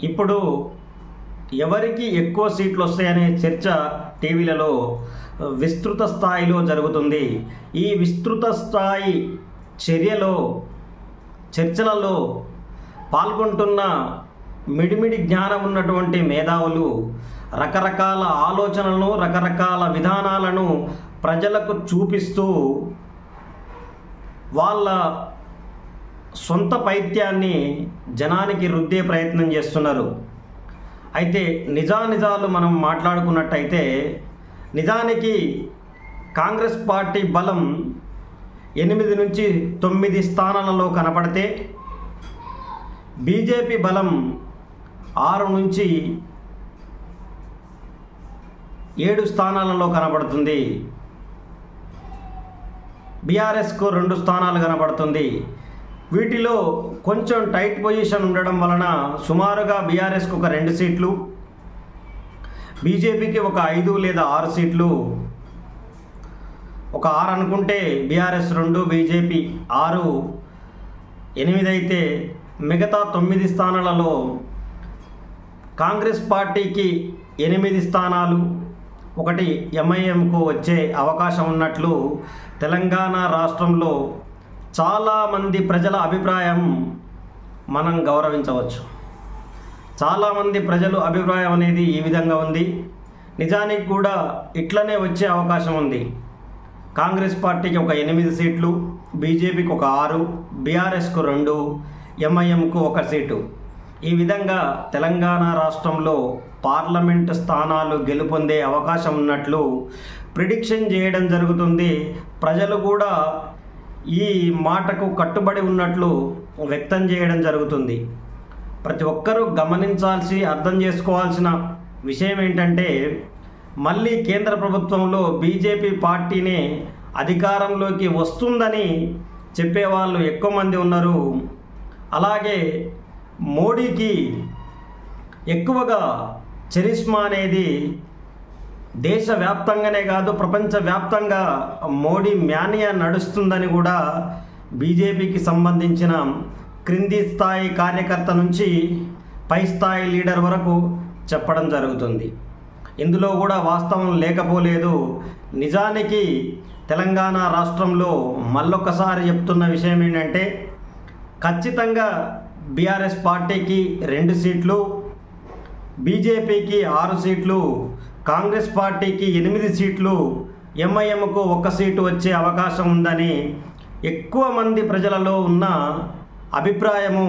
ఇప్పుడు ఎవరికి ఎక్కువ సీట్లు వస్తాయనే చర్చ టీవీలలో విస్తృత స్థాయిలో జరుగుతుంది. ఈ విస్తృత స్థాయి చర్చలలో పాల్గొంటున్న మిడిమిడి జ్ఞానం ఉన్నటువంటి మేధావులు రకరకాల ఆలోచనలను, రకరకాల విధానాలను ప్రజలకు చూపిస్తూ వాళ్ళ సొంత పైత్యాన్ని జనానికి రుద్దే ప్రయత్నం చేస్తున్నారు. అయితే నిజాలు మనం మాట్లాడుకున్నట్టయితే నిజానికి కాంగ్రెస్ పార్టీ బలం 8 నుంచి 9 స్థానాలలో కనపడితే బీజేపీ బలం 6 నుంచి 7 స్థానాలలో కనబడుతుంది. బీఆర్ఎస్కు 2 స్థానాలు కనబడుతుంది. వీటిలో కొంచెం టైట్ పొజిషన్ ఉండడం వలన సుమారుగా బీఆర్ఎస్కు ఒక 2 సీట్లు, బీజేపీకి ఒక 5 లేదా 6 సీట్లు, ఒక 6 అనుకుంటే బీఆర్ఎస్ 2, బీజేపీ 6, 8 అయితే మిగతా 9 స్థానాలలో కాంగ్రెస్ పార్టీకి 8 స్థానాలు, ఒకటి ఎంఐఎంకు వచ్చే అవకాశం ఉన్నట్లు తెలంగాణ రాష్ట్రంలో చాలామంది ప్రజల అభిప్రాయం మనం గౌరవించవచ్చు. చాలామంది ప్రజల అభిప్రాయం అనేది ఈ విధంగా ఉంది. నిజానికి కూడా ఇట్లనే వచ్చే అవకాశం ఉంది. కాంగ్రెస్ పార్టీకి ఒక 8 సీట్లు, బీజేపీకి ఒక 6, బీఆర్ఎస్కు 2, ఎంఐఎంకు 1 సీటు. ఈ విధంగా తెలంగాణ రాష్ట్రంలో పార్లమెంటు స్థానాలు గెలుపొందే అవకాశం ఉన్నట్లు ప్రిడిక్షన్ చేయడం జరుగుతుంది. ప్రజలు కూడా ఈ మాటకు కట్టుబడి ఉన్నట్లు వ్యక్తం చేయడం జరుగుతుంది. ప్రతి ఒక్కరూ గమనించాల్సి, అర్థం చేసుకోవాల్సిన విషయం ఏంటంటే మళ్ళీ కేంద్ర ప్రభుత్వంలో బీజేపీ పార్టీనే అధికారంలోకి వస్తుందని చెప్పేవాళ్ళు ఎక్కువ మంది ఉన్నారు. అలాగే మోడీకి ఎక్కువగా చరిష్మా అనేది దేశవ్యాప్తంగానే కాదు ప్రపంచవ్యాప్తంగా మోడీ మ్యానియా నడుస్తుందని కూడా బీజేపీకి సంబంధించిన క్రింది స్థాయి కార్యకర్త నుంచి పై స్థాయి లీడర్ వరకు చెప్పడం జరుగుతుంది. ఇందులో కూడా వాస్తవం లేకపోలేదు. నిజానికి తెలంగాణ రాష్ట్రంలో మళ్ళొకసారి చెప్తున్న విషయం ఏంటంటే ఖచ్చితంగా బీఆర్ఎస్ పార్టీకి 2 సీట్లు, బీజేపీకి 6 సీట్లు, కాంగ్రెస్ పార్టీకి 8 సీట్లు, ఎంఐఎంకు 1 సీటు వచ్చే అవకాశం ఉందని ఎక్కువ మంది ప్రజలలో ఉన్న అభిప్రాయము